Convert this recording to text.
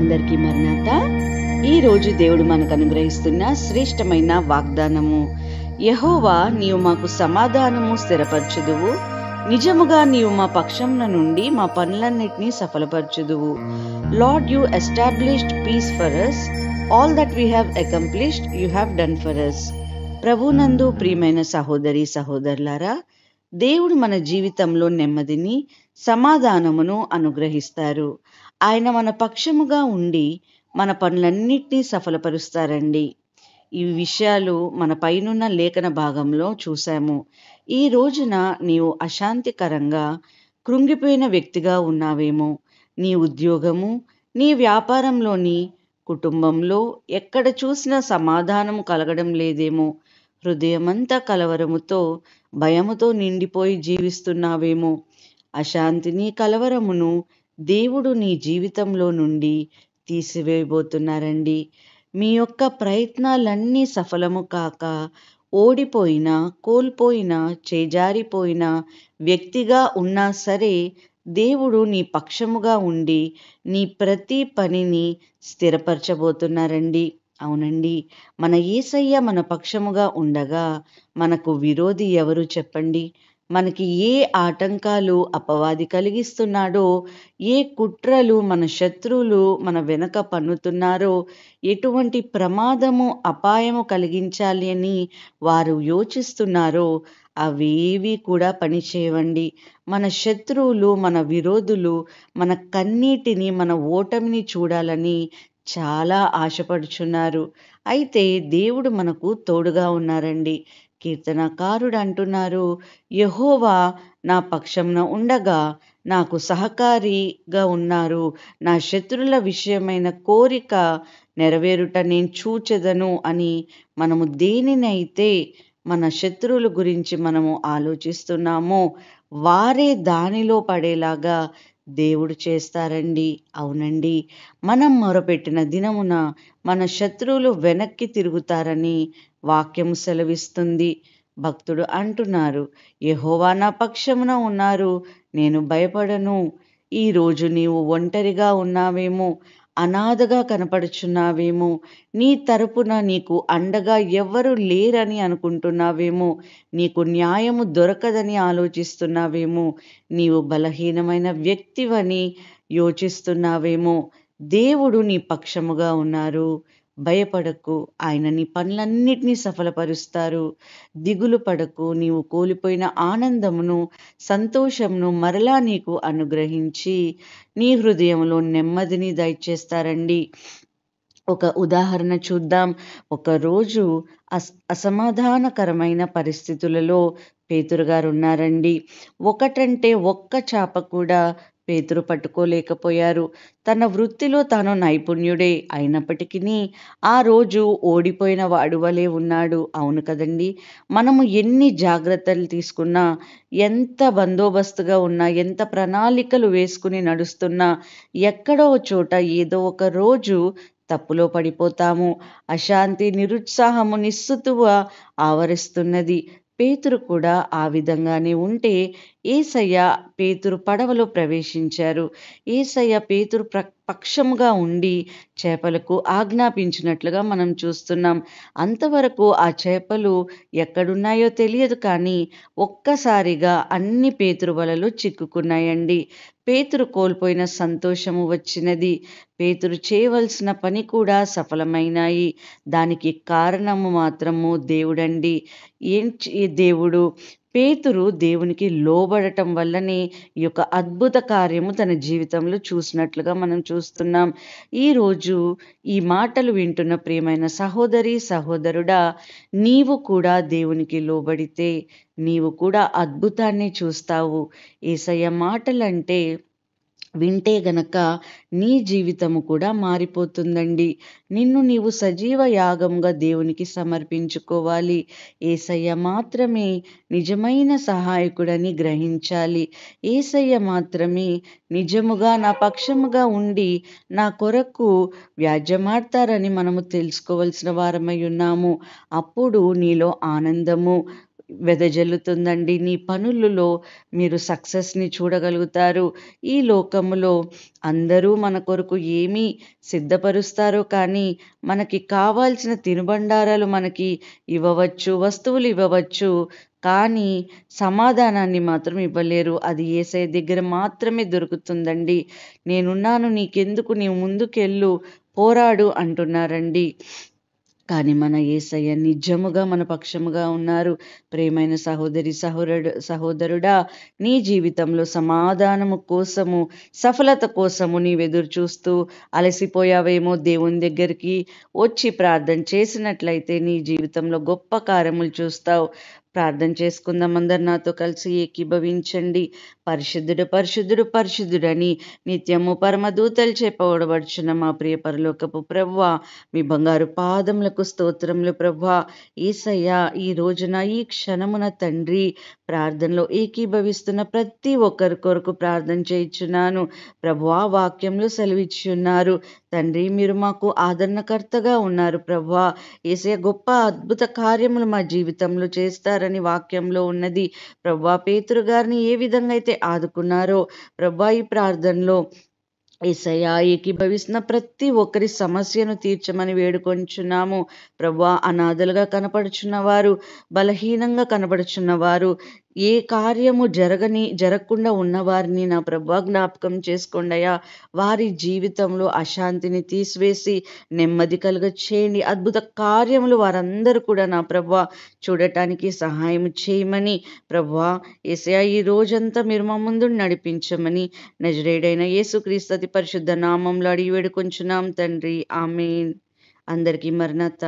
అందరికీ మరణాత. ఈ రోజు దేవుడు మనకు అనుగ్రహిస్తున్న శ్రేష్టమైన వాగ్దానము. యెహోవా, నీవు మాకు సమాధానము స్థిరపరచుదువు, నిజముగా నీవు మా పక్షంన నుండి మా పనులన్నిటినీ సఫలపరచుదువు. Lord, you established peace for us. All that we have accomplished you have done for us. ప్రభునందు ప్రియమైన సహోదరి సహోదరులారా, దేవుడు మన జీవితంలో నెమ్మదిని, సమాధానమును అనుగ్రహిస్తారు. ఆయన మన పక్షముగా ఉండి మన పనులన్నిటినీ సఫలపరుస్తారండి. ఈ విషయాలు మన పైనున్న లేఖన భాగంలో చూశాము. ఈ రోజున నీవు అశాంతికరంగా కృంగిపోయిన వ్యక్తిగా ఉన్నావేమో. నీ ఉద్యోగము, నీ వ్యాపారంలోని, కుటుంబంలో ఎక్కడ చూసినా సమాధానము కలగడం లేదేమో. హృదయమంతా కలవరముతో, భయముతో నిండిపోయి జీవిస్తున్నావేమో. అశాంతిని, కలవరమును దేవుడు నీ జీవితంలో నుండి తీసివేయబోతున్నారండి. మీ యొక్క ప్రయత్నాలన్నీ సఫలము కాక ఓడిపోయినా, కోల్పోయినా, చేజారిపోయిన వ్యక్తిగా ఉన్నా సరే, దేవుడు నీ పక్షముగా ఉండి నీ ప్రతి పనిని స్థిరపరచబోతున్నారండి. అవునండి, మన యేసయ్య మన పక్షముగా ఉండగా మనకు విరోధి ఎవరు చెప్పండి? మనకి ఏ ఆటంకాలు అపవాది కలిగిస్తున్నాడో, ఏ కుట్రలు మన శత్రువులు మన వెనక పన్నుతున్నారో, ఎటువంటి ప్రమాదము, అపాయము కలిగించాలి అని వారు యోచిస్తున్నారో, అవేవి కూడా పనిచేయవండి. మన శత్రువులు, మన విరోధులు మన కన్నీటిని, మన ఓటమిని చూడాలని చాలా ఆశపడుచున్నారు. అయితే దేవుడు మనకు తోడుగా ఉన్నారండి. కీర్తనకారుడు అంటున్నారు, యెహోవా నా పక్షంన ఉండగా నాకు సహకారిగా ఉన్నారు. నా శత్రుల విషయమైన కోరిక నెరవేరుట నేను చూచెదను అని. మనము దేనినైతే మన శత్రువుల గురించి మనము ఆలోచిస్తున్నామో వారే దానిలో పడేలాగా దేవుడు చేస్తారండి. అవునండి, మనం మొరపెట్టిన దినమున మన శత్రువులు వెనక్కి తిరుగుతారని వాక్యము సెలవిస్తుంది. భక్తుడు అంటున్నారు, యెహోవా నా పక్షమున ఉన్నారు, నేను భయపడను. ఈరోజు నీవు ఒంటరిగా ఉన్నావేమో, అనాథగా కనపడుచున్నావేమో, నీ తరపున నీకు అండగా ఎవ్వరు లేరని అనుకుంటున్నావేమో, నీకు న్యాయము దొరకదని ఆలోచిస్తున్నావేమో, నీవు బలహీనమైన వ్యక్తివని యోచిస్తున్నావేమో. దేవుడు నీ పక్షముగా ఉన్నారు. భయపడకు, ఆయన నీ పనులన్నిటినీ సఫలపరుస్తారు. దిగులు పడకు, నీవు కోల్పోయిన ఆనందమును, సంతోషమును మరలా నీకు అనుగ్రహించి నీ హృదయంలో నెమ్మదిని దయచేస్తారండి. ఒక ఉదాహరణ చూద్దాం. ఒకరోజు అసమాధానకరమైన పరిస్థితులలో పేతురు గారు ఉన్నారండి. ఒకటంటే ఒక్క చేప కూడా పేతురు పట్టుకోలేకపోయారు. తన వృత్తిలో తాను నైపుణ్యుడే అయినప్పటికీ ఆ రోజు ఓడిపోయిన వాడు వలె ఉన్నాడు. అవును కదండి, మనము ఎన్ని జాగ్రత్తలు తీసుకున్నా, ఎంత బందోబస్తుగా ఉన్నా, ఎంత ప్రణాళికలు వేసుకుని నడుస్తున్నా, ఎక్కడో చోట ఏదో ఒక రోజు తప్పులో పడిపోతాము. అశాంతి, నిరుత్సాహము, నిస్సత్తువ ఆవరిస్తున్నది. పేతురు కూడా ఆ విధంగానే ఉంటే యేసయ్య పేతురు పడవలో ప్రవేశించారు. యేసయ్య పేతురు పక్షముగా ఉండి చేపలకు ఆజ్ఞాపించినట్లుగా మనం చూస్తున్నాం. అంతవరకు ఆ చేపలు ఎక్కడున్నాయో తెలియదు, కానీ ఒక్కసారిగా అన్ని పేతురు వలలో చిక్కుకున్నాయండి. పేతురు కోల్పోయిన సంతోషము వచ్చినది. పేతురు చేయవలసిన పని కూడా సఫలమైనాయి. దానికి కారణము మాత్రము దేవుడండి. దేవుడు పేతురు దేవునికి లోబడటం వల్లనే ఈ యొక్క అద్భుత కార్యము తన జీవితంలో చూసినట్లుగా మనం చూస్తున్నాం. ఈరోజు ఈ మాటలు వింటున్న ప్రియమైన సహోదరి సహోదరుడా, నీవు కూడా దేవునికి లోబడితే నీవు కూడా అద్భుతాన్ని చూస్తావు. యేసయ్య మాటలంటే వింటే గనక నీ జీవితము కూడా మారిపోతుందండి. నిన్ను నీవు సజీవ యాగంగా దేవునికి సమర్పించుకోవాలి. యేసయ్య మాత్రమే నిజమైన సహాయకుడని గ్రహించాలి. యేసయ్య మాత్రమే నిజముగా నా పక్షముగా ఉండి నా కొరకు వ్యాజ్యమాడతారని మనము తెలుసుకోవలసిన వారమై ఉన్నాము. అప్పుడు నీలో ఆనందము, వెదజల్లుతుందండి. నీ పనులలో మీరు సక్సెస్‌ని చూడగలుగుతారు. ఈ లోకములో అందరూ మన కొరకు ఏమి సిద్ధపరుస్తారో కానీ, మనకి కావాల్సిన తినుబండారాలు మనకి ఇవ్వవచ్చు, వస్తువులు ఇవ్వవచ్చు. కానీ సమాధానాన్ని మాత్రం ఇవ్వలేరు. అది యేసయ్య దగ్గర మాత్రమే దొరుకుతుందండి. నేనున్నాను నీకెందుకు నీవు ముందుకెళ్ళు, పోరాడు అంటున్నారండి. కానీ మన యేసయ్య నిజముగా మన పక్షముగా ఉన్నారు. ప్రియమైన సహోదరుడా, నీ జీవితంలో సమాధానము కోసము, సఫలత కోసము నీవెదురు చూస్తూ అలసిపోయావేమో, దేవుని దగ్గరికి వచ్చి ప్రార్థన చేసినట్లయితే నీ జీవితంలో గొప్ప కార్యములు చూస్తావు. ప్రార్థన చేసుకుందాం. అందరు నాతో కలిసి ఏకీభవించండి. పరిశుద్ధుడు పరిశుద్ధుడు పరిశుద్ధుడని నిత్యము పరమదూతలు చెప్పబడుచున్న మా ప్రియ పరలోకపు ప్రభువా, మీ బంగారు పాదములకు స్తోత్రములు ప్రభువా. యేసయ్య, ఈ రోజున ఈ క్షణమున తండ్రి ప్రార్థనలో ఏకీభవిస్తున్న ప్రతి ఒక్కరి కొరకు ప్రార్థన చేయుచున్నాను. ప్రభువా, వాక్యంలో సెలవిచ్చున్నారు తండ్రి, మీరు మాకు ఆదరణకర్తగా ఉన్నారు ప్రభువా. యేసయ్య, గొప్ప అద్భుత కార్యములు మా జీవితంలో చేస్తారని వాక్యంలో ఉన్నది ప్రభువా. పేతురు గారిని ఏ విధంగా అయితే ఆదుకున్నారో ప్రభువా, ఈ ప్రార్థనలో యేసయ్యా ఏకీభవిస్తున్న ప్రతి ఒక్కరి సమస్యను తీర్చమని వేడుకొంచున్నాము ప్రభువా. అనాథలుగా కనపడుచున్నవారు, బలహీనంగా కనపడుచున్నవారు, ఏ కార్యము జరగకుండా ఉన్నవారిని నా ప్రభువా జ్ఞాపకం చేసుకోండియా. వారి జీవితంలో అశాంతిని తీసివేసి నెమ్మది కలుగ చేయండి. అద్భుత కార్యములు వారందరూ కూడా నా ప్రభువా చూడటానికి సహాయం చేయమని ప్రభువా యేసయ్యా, ఈ రోజంతా మీరు మా ముందు నడిపించమని నజరేయుడైన యేసుక్రీస్తు అతి పరిశుద్ధ నామంలో అడిగి వేడుకొంచున్నాం తండ్రి. ఆమేన్. అందరికీ మరణాత.